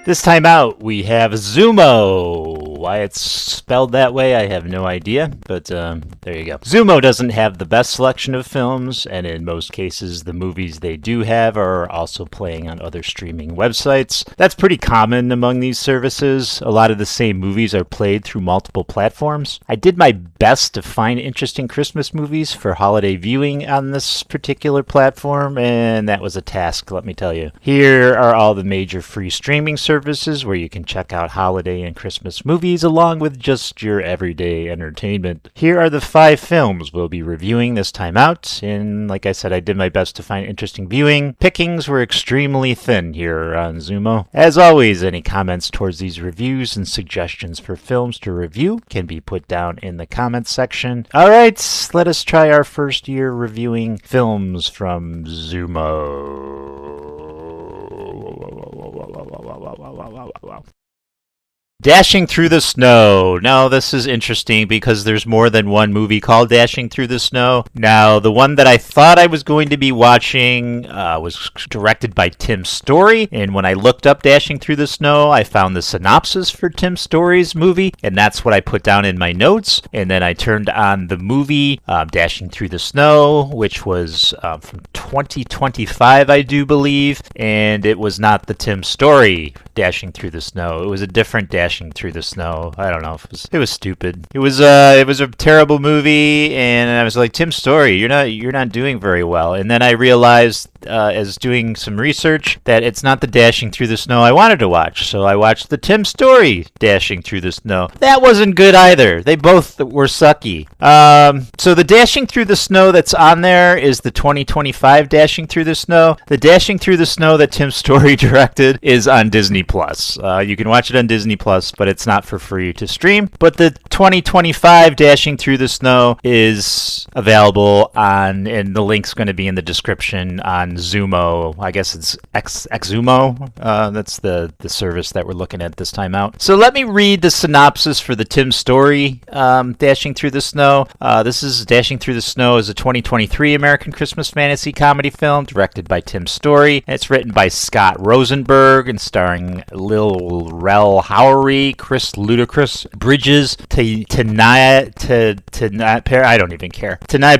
This time out, we have XUMO. Why it's spelled that way, I have no idea, but there you go. XUMO doesn't have the best selection of films, and in most cases, the movies they do have are also playing on other streaming websites. That's pretty common among these services. A lot of the same movies are played through multiple platforms. I did my best to find interesting Christmas movies for holiday viewing on this particular platform, and that was a task, let me tell you. Here are all the major free streaming services where you can check out holiday and Christmas movies along with just your everyday entertainment. Here are the 5 films we'll be reviewing this time out, and like I said, I did my best to find interesting viewing. Pickings were extremely thin here on XUMO. As always, any comments towards these reviews and suggestions for films to review can be put down in the comments section. Alright, let us try our first year reviewing films from XUMO. Dashing Through the Snow. Now, this is interesting because there's more than one movie called Dashing Through the Snow. Now, the one that I thought I was going to be watching was directed by Tim Story, and when I looked up Dashing Through the Snow, I found the synopsis for Tim Story's movie, and that's what I put down in my notes, and then I turned on the movie Dashing Through the Snow, which was from 2025, I do believe, and it was not the Tim Story Dashing Through the Snow. It was a different Dashing Through the Snow. I don't know. It was stupid. It was a terrible movie, and I was like, Tim Story, you're not doing very well. And then I realized as doing some research that it's not the Dashing Through the Snow I wanted to watch. So I watched the Tim Story Dashing Through the Snow. That wasn't good either. They both were sucky. So the Dashing Through the Snow that's on there is the 2025 Dashing Through the Snow. The Dashing Through the Snow that Tim Story directed is on Disney Plus. You can watch it on Disney Plus, but it's not for free to stream. But the 2025 Dashing Through the Snow is available on, and the link's going to be in the description on XUMO. I guess it's XUMO. That's the service that we're looking at this time out. So let me read the synopsis for the Tim Story Dashing Through the Snow. This is Dashing Through the Snow is a 2023 American Christmas fantasy comedy film directed by Tim Story. It's written by Scott Rosenberg and starring Lil Rel Howery, Chris Ludacris, Bridges, Tanaya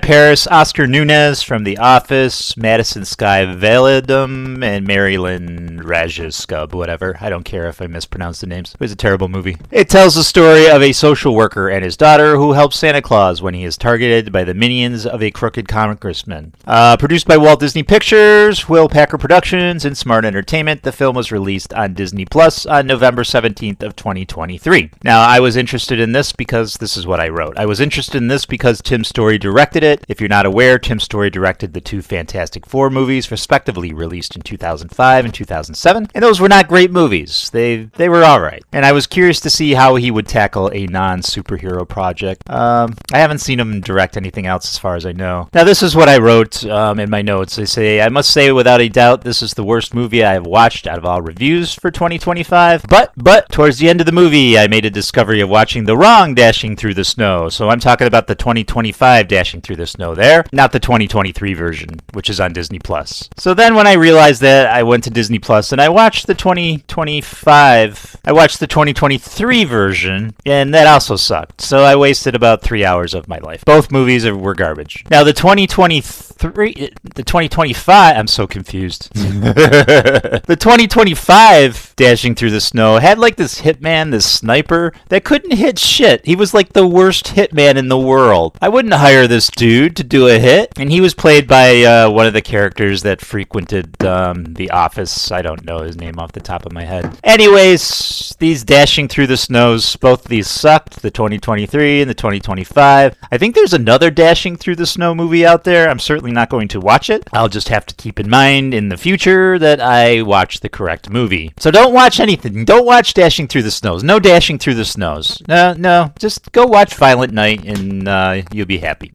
Paris, Oscar Nunez from The Office, Madison Sky Validum, and Marilyn Rajaskub, whatever. I don't care if I mispronounce the names. It was a terrible movie. It tells the story of a social worker and his daughter who helps Santa Claus when he is targeted by the minions of a crooked congressman. Produced by Walt Disney Pictures, Will Packer Productions, and Smart Entertainment, the film was released on Disney Plus on November 17th of 2023. Now, I was interested in this because this is what I wrote. I was interested in this because Tim Story directed it. If you're not aware, Tim Story directed the 2 Fantastic Four movies, respectively released in 2005 and 2007, and those were not great movies. They were alright. And I was curious to see how he would tackle a non-superhero project. I haven't seen him direct anything else as far as I know. Now, this is what I wrote in my notes. I must say without a doubt, this is the worst movie I have watched out of all reviews for 2025, but towards the end of the movie, I made a discovery of watching the wrong Dashing Through the Snow. So I'm talking about the 2025 Dashing Through the Snow there, not the 2023 version, which is on Disney Plus. So then when I realized that, I went to Disney Plus and I watched the 2023 version, and that also sucked. So I wasted about 3 hours of my life. Both movies were garbage. Now the 2025, I'm so confused. The 2025 Dashing Through the Snow had like this hitman, this sniper that couldn't hit shit. He was like the worst hitman in the world. I wouldn't hire this dude to do a hit. And he was played by one of the characters that frequented The Office. I don't know his name off the top of my head. Anyways, these Dashing Through the Snows, both of these sucked. The 2023 and the 2025. I think there's another Dashing Through the Snow movie out there. I'm certainly not going to watch it. I'll just have to keep in mind in the future that I watch the correct movie. So don't watch anything. Don't watch Dashing Through the Snows. No Dashing Through the Snows. No. Just go watch Violent Night and you'll be happy.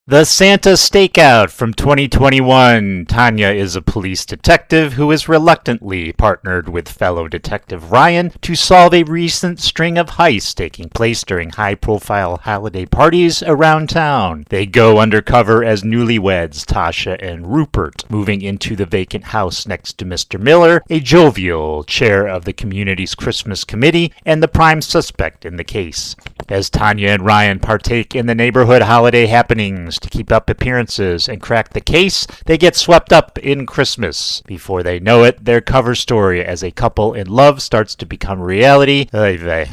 The Santa Stakeout from 2021. Tanya is a police detective who is reluctantly partnered with fellow detective Ryan to solve a recent string of heists taking place during high-profile holiday parties around town. They go undercover as newlyweds Tasha and Rupert, moving into the vacant house next to Mr. Miller, a jovial chair of the community's Christmas committee and the prime suspect in the case. As Tanya and Ryan partake in the neighborhood holiday happenings to keep up appearances and crack the case, they get swept up in Christmas. Before they know it, their cover story as a couple in love starts to become reality.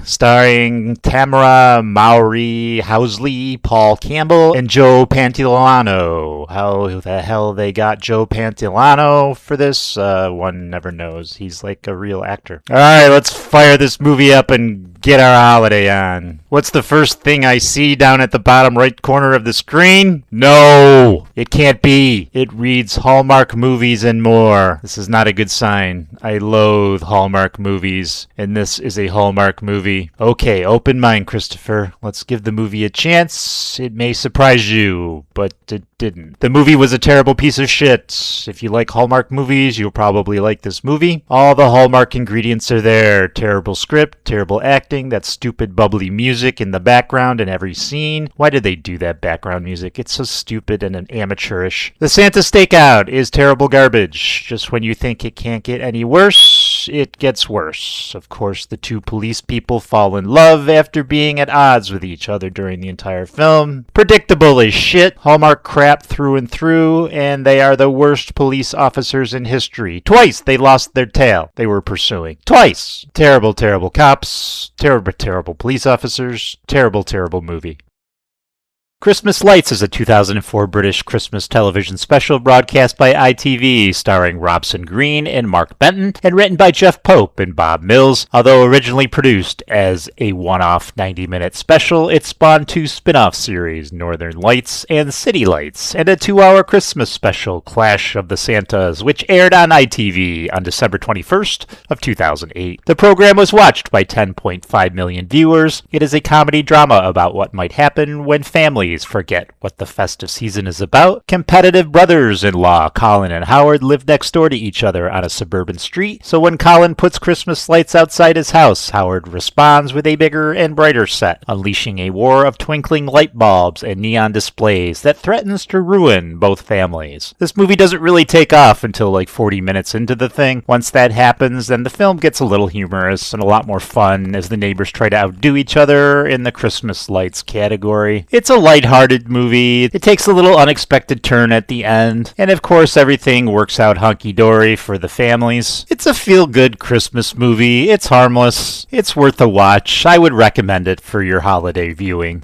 Starring Tamara Mowry Housley, Paul Campbell, and Joe Pantoliano. How the hell they got Joe Pantoliano for this? One never knows. He's like a real actor. Alright, let's fire this movie up and get our holiday on. What's the first thing I see down at the bottom right corner of the screen? No! It can't be. It reads Hallmark Movies and More. This is not a good sign. I loathe Hallmark movies, and this is a Hallmark movie. Okay, open mind, Christopher. Let's give the movie a chance. It may surprise you, but it didn't. The movie was a terrible piece of shit. If you like Hallmark movies, you'll probably like this movie. All the Hallmark ingredients are there. Terrible script, terrible acting, that stupid bubbly music in the background in every scene. Why did they do that background music? It's so stupid and amateurish. The Santa Stakeout is terrible garbage. Just when you think it can't get any worse, it gets worse. Of course, the two police people fall in love after being at odds with each other during the entire film. Predictable as shit. Hallmark crap through and through, and they are the worst police officers in history. Twice they lost their tail they were pursuing. Twice. Terrible, terrible cops. Terrible, terrible police officers. Terrible, terrible movie. Christmas Lights is a 2004 British Christmas television special broadcast by ITV, starring Robson Green and Mark Benton, and written by Jeff Pope and Bob Mills. Although originally produced as a one-off 90-minute special, it spawned two spin-off series, Northern Lights and City Lights, and a 2-hour Christmas special, Clash of the Santas, which aired on ITV on December 21st of 2008. The program was watched by 10.5 million viewers. It is a comedy drama about what might happen when families forget what the festive season is about. Competitive brothers-in-law Colin and Howard live next door to each other on a suburban street, so when Colin puts Christmas lights outside his house, Howard responds with a bigger and brighter set, unleashing a war of twinkling light bulbs and neon displays that threatens to ruin both families. This movie doesn't really take off until like 40 minutes into the thing. Once that happens, then the film gets a little humorous and a lot more fun as the neighbors try to outdo each other in the Christmas lights category. It's a lighthearted movie. It takes a little unexpected turn at the end, and of course everything works out hunky-dory for the families. It's a feel-good Christmas movie. It's harmless. It's worth a watch. I would recommend it for your holiday viewing.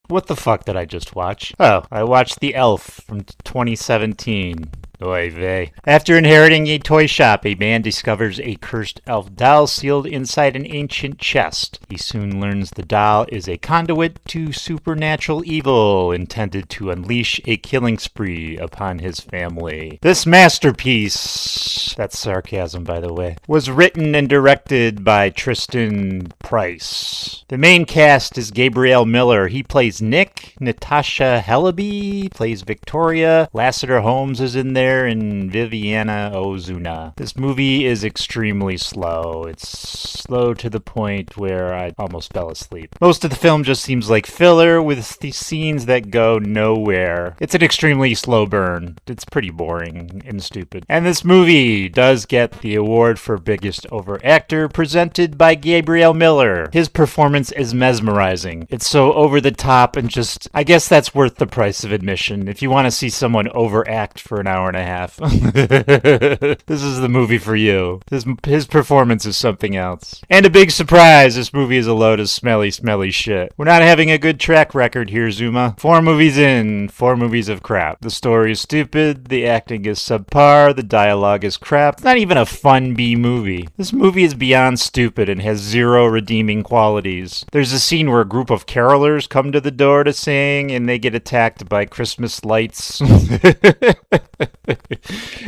What the fuck did I just watch? Oh, I watched The Elf from 2017. Oy vey. After inheriting a toy shop, a man discovers a cursed elf doll sealed inside an ancient chest. He soon learns the doll is a conduit to supernatural evil intended to unleash a killing spree upon his family. This masterpiece, that's sarcasm by the way, was written and directed by Tristan Price. The main cast is Gabriel Miller. He plays Nick. Natasha Helaby plays Victoria. Lassiter Holmes is in there, and Viviana Ozuna. This movie is extremely slow. It's slow to the point where I almost fell asleep. Most of the film just seems like filler with these scenes that go nowhere. It's an extremely slow burn. It's pretty boring and stupid. And this movie does get the award for biggest overactor presented by Gabriel Miller. His performance is mesmerizing. It's so over the top and just, I guess that's worth the price of admission. If you want to see someone overact for an hour and a half. This is the movie for you. His performance is something else. And a big surprise, this movie is a load of smelly shit. We're not having a good track record here, Zuma. 4 movies in, 4 movies of crap. The story is stupid, the acting is subpar, the dialogue is crap. It's not even a fun B movie. This movie is beyond stupid and has 0 redeeming qualities. There's a scene where a group of carolers come to the door to sing and they get attacked by Christmas lights.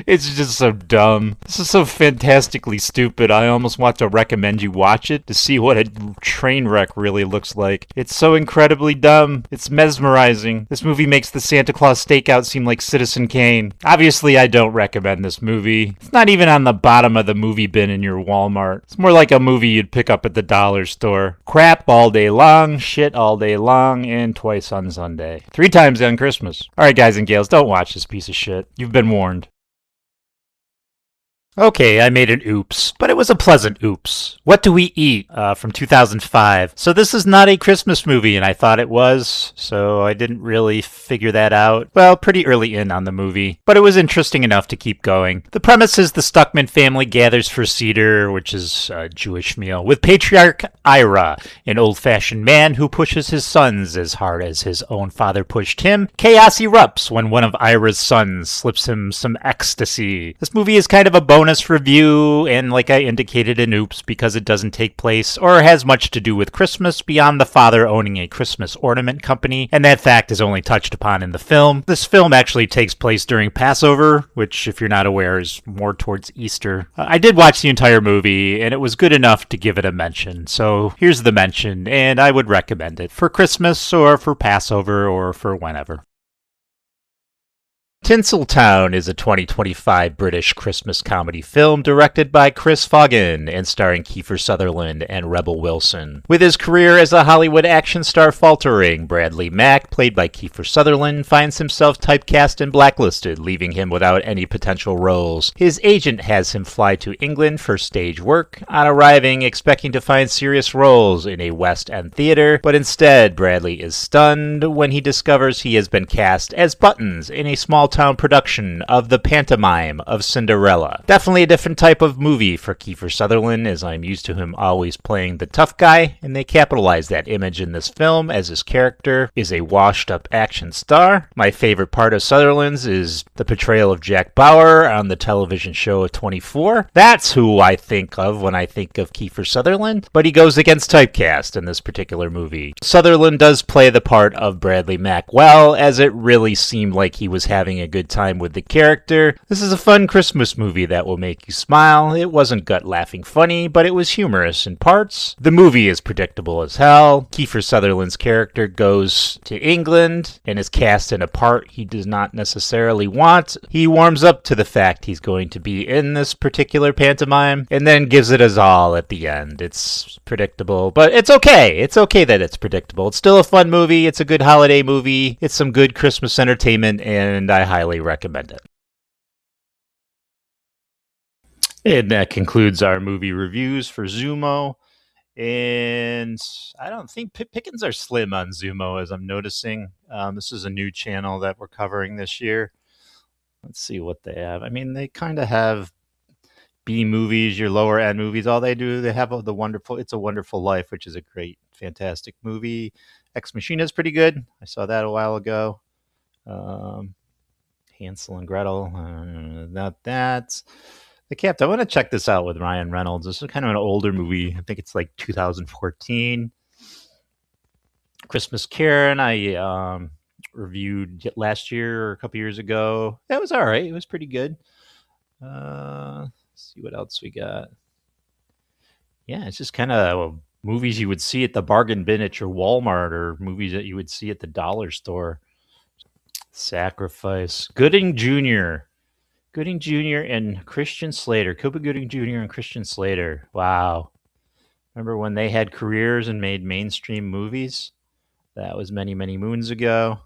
It's just so dumb. This is so fantastically stupid. I almost want to recommend you watch it to see what a train wreck really looks like. It's so incredibly dumb. It's mesmerizing. This movie makes the Santa Claus Stakeout seem like Citizen Kane. Obviously, I don't recommend this movie. It's not even on the bottom of the movie bin in your Walmart. It's more like a movie you'd pick up at the dollar store. Crap all day long, shit all day long, and twice on Sunday. 3 times on Christmas. Alright, guys and gals, don't watch this piece of shit. You've been warned. Okay, I made an oops, but it was a pleasant oops. What Do We Eat? From 2005. So this is not a Christmas movie, and I thought it was, so I didn't really figure that out. Well, pretty early in on the movie, but it was interesting enough to keep going. The premise is the Stuckman family gathers for Seder, which is a Jewish meal, with patriarch Ira, an old-fashioned man who pushes his sons as hard as his own father pushed him. Chaos erupts when one of Ira's sons slips him some ecstasy. This movie is kind of a bonus review, and like I indicated in oops, because it doesn't take place or has much to do with Christmas beyond the father owning a Christmas ornament company, and that fact is only touched upon in the film. This film actually takes place during Passover, which, if you're not aware, is more towards Easter. I did watch the entire movie, and it was good enough to give it a mention, so here's the mention, and I would recommend it for Christmas or for Passover or for whenever. Tinseltown is a 2025 British Christmas comedy film directed by Chris Foggin and starring Kiefer Sutherland and Rebel Wilson. With his career as a Hollywood action star faltering, Bradley Mack, played by Kiefer Sutherland, finds himself typecast and blacklisted, leaving him without any potential roles. His agent has him fly to England for stage work, on arriving expecting to find serious roles in a West End theater, but instead Bradley is stunned when he discovers he has been cast as Buttons in a small-town production of the pantomime of Cinderella. Definitely a different type of movie for Kiefer Sutherland, as I'm used to him always playing the tough guy, and they capitalize that image in this film as his character is a washed-up action star. My favorite part of Sutherland's is the portrayal of Jack Bauer on the television show 24. That's who I think of when I think of Kiefer Sutherland, but he goes against typecast in this particular movie. Sutherland does play the part of Bradley Mack well, as it really seemed like he was having a good time with the character. This is a fun Christmas movie that will make you smile. It wasn't gut-laughing funny, but it was humorous in parts. The movie is predictable as hell. Kiefer Sutherland's character goes to England and is cast in a part he does not necessarily want. He warms up to the fact he's going to be in this particular pantomime and then gives it his all at the end. It's predictable, but it's okay. It's okay that it's predictable. It's still a fun movie. It's a good holiday movie. It's some good Christmas entertainment, and I highly recommend it. And that concludes our movie reviews for XUMO. And I don't think pickings are slim on XUMO, as I'm noticing. This is a new channel that we're covering this year. Let's see what they have. I mean, they kind of have B movies, your lower end movies. All they do, they have the wonderful It's a Wonderful Life, which is a great, fantastic movie. Ex Machina is pretty good. I saw that a while ago. Hansel and Gretel, not that. The Captain. I want to check this out with Ryan Reynolds. This is kind of an older movie. I think it's like 2014. Christmas Karen, I reviewed last year or a couple years ago. That was all right. It was pretty good. Let's see what else we got. Yeah, it's just kind of movies you would see at the bargain bin at your Walmart, or movies that you would see at the dollar store. Sacrifice. Gooding Jr. Gooding Jr. and Christian Slater. Cuba Gooding Jr. and Christian Slater. Wow. Remember when they had careers and made mainstream movies? That was many, many moons ago.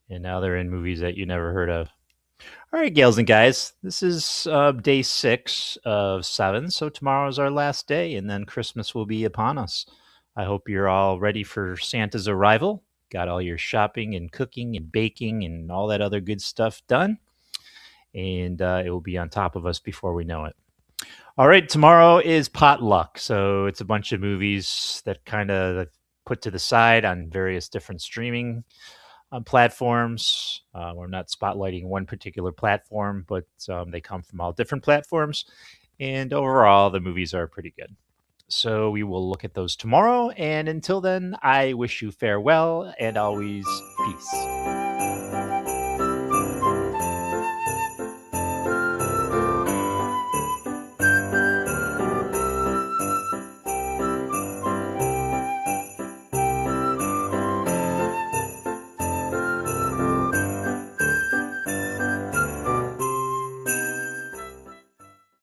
And now they're in movies that you never heard of. All right, gals and guys. This is day 6 of 7. So tomorrow is our last day, and then Christmas will be upon us. I hope you're all ready for Santa's arrival. Got all your shopping and cooking and baking and all that other good stuff done. And it will be on top of us before we know it. All right, tomorrow is potluck. So it's a bunch of movies that kind of put to the side on various different streaming platforms. We're not spotlighting one particular platform, but they come from all different platforms. And overall, the movies are pretty good. So we will look at those tomorrow. And until then, I wish you farewell and always peace.